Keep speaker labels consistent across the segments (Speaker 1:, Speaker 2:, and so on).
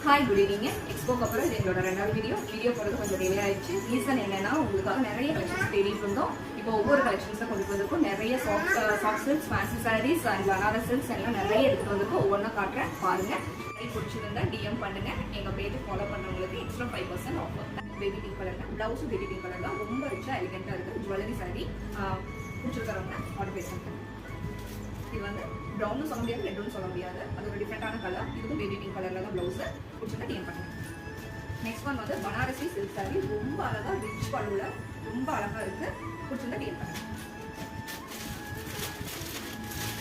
Speaker 1: Hi good evening. எக்ஸ்போக்கு அப்புறம் இது எங்களோட ரெண்டாவது வீடியோ போடுறது கொஞ்சம் டிலே ஆயிடுச்சு. ரீசன் என்னன்னா, உங்களுக்காக நிறைய கலெக்ஷன்ஸ் தேடிட்டு இருந்தோம். இப்போ ஒவ்வொரு கலெக்ஷன்ஸாக கொண்டு வந்திருக்கோம். நிறைய soft silks, fancy sarees and Banaras silks எல்லாம் நிறைய எடுத்துட்டு வந்திருக்கோம். ஒவ்வொன்றா காட்டுறேன் பாருங்க. பிடிச்சிருந்தா டிஎம் பண்ணுங்க. எங்க பேஜ் ஃபாலோ பண்றவங்களுக்கு extra 5% offer. Baby pink colour தான், பிளவுஸ் பேபி பிங்க் கலர் தான், ரொம்ப ரிச்சா எலிகென்ட்டா இருக்கு. ஜுவல்லரி சாரி பிடிச்சிருக்கிறவங்க ஆர்டர் பேஸ் பண்ணுங்க. இது வந்து ப்ரௌன்னு சொல்ல முடியாது, ரெட்னு சொல்ல முடியாது, அது ஒரு டிஃப்ரெண்டான கலர். இதுவும் பேபி பிங்க் கலர்ல தான் பிளவுஸ். பிடிச்சிருந்தா டிஎம் பண்ணுங்க. நெக்ஸ்ட் ஒன் வந்து பனாரசி சில்க் சாரி, ரொம்ப அழகா ரிச் பல்லுல ரொம்ப அழகா இருக்கு. பிடிச்சிருந்தா டிஎம் பண்ணுங்க.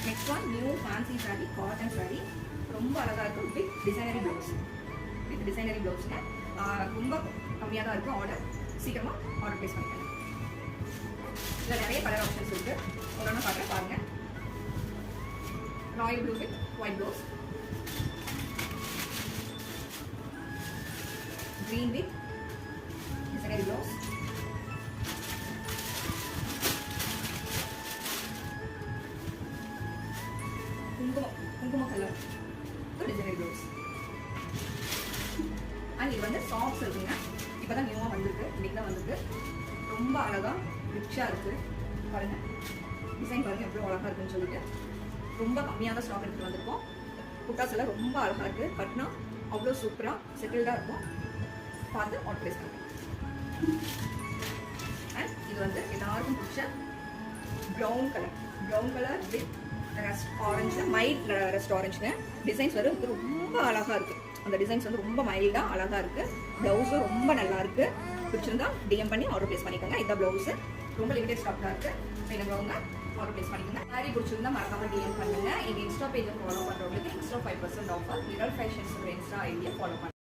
Speaker 1: Next one new fancy sorry, cotton sorry, ரொம்ப அழகா இருக்கும். வித் டிசைனரி பிளவுஸ், ரொம்ப கம்மியாக தான் இருக்கும். ஆர்டர் சீக்கிரமா ஆர்டர் பிளேஸ் பண்ணிக்கலாம். இதில் நிறைய கலர் ஆப்ஷன்ஸ் இருக்கு. ஒன்று பார்க்குறேன் பாருங்க. Royal blue with white blouse, green with designer blouse, குங்கும கலர் designer blouse. அண்ட் இது வந்து சாக்ஸ் இருக்குங்க. இப்போதான் நியூவாக வந்திருக்கு, இன்னைக்கு தான் வந்திருக்கு. ரொம்ப அழகா ரிச்சாக இருக்கு. பாருங்க டிசைன் பாருங்க எவ்வளோ அழகா இருக்குன்னு சொல்லிட்டு ரொம்ப கம்மியாக ஸ்டாக் எடுத்துட்டு வந்திருக்கோம். புட்டாஸ் எல்லாம் ரொம்ப அழகா இருக்கு. பட்னா அவ்வளோ சூப்பராக செட்டில்டாக இருக்கும். பார்த்து ஆர்டர் பிளேஸ் பண்ணுங்க. அண்ட் இது வந்து எல்லாருக்கும் பிடிச்ச brown colour with rust orange, mild rust ஆரஞ்சுங்க. டிசைன்ஸ் வந்து ரொம்ப அழகா இருக்கு. அந்த டிசைன்ஸ் வந்து ரொம்ப மைல்டா அழகா இருக்கு. பிளவுஸும் ரொம்ப நல்லா இருக்கு. பிடிச்சிருந்தா டிஎம் பண்ணி ஆர்டர் பிளேஸ் பண்ணிக்கோங்க. இந்த பிளவுஸ் ரொம்ப லிமிடெட் ஸ்டாக் தான் இருக்கு. வேணுங்கிறவங்க ஆர்டர் பிளேஸ் பண்ணிக்கோங்க. சாரி பிடிச்சிருந்தா மறக்காம டிஎம் பண்ணுங்க. எங்க இன்ஸ்டா பேஜை ஃபாலோ பண்றவங்களுக்கு extra 5% offer. Mirror fashions Insta idea follow பண்ணுங்க.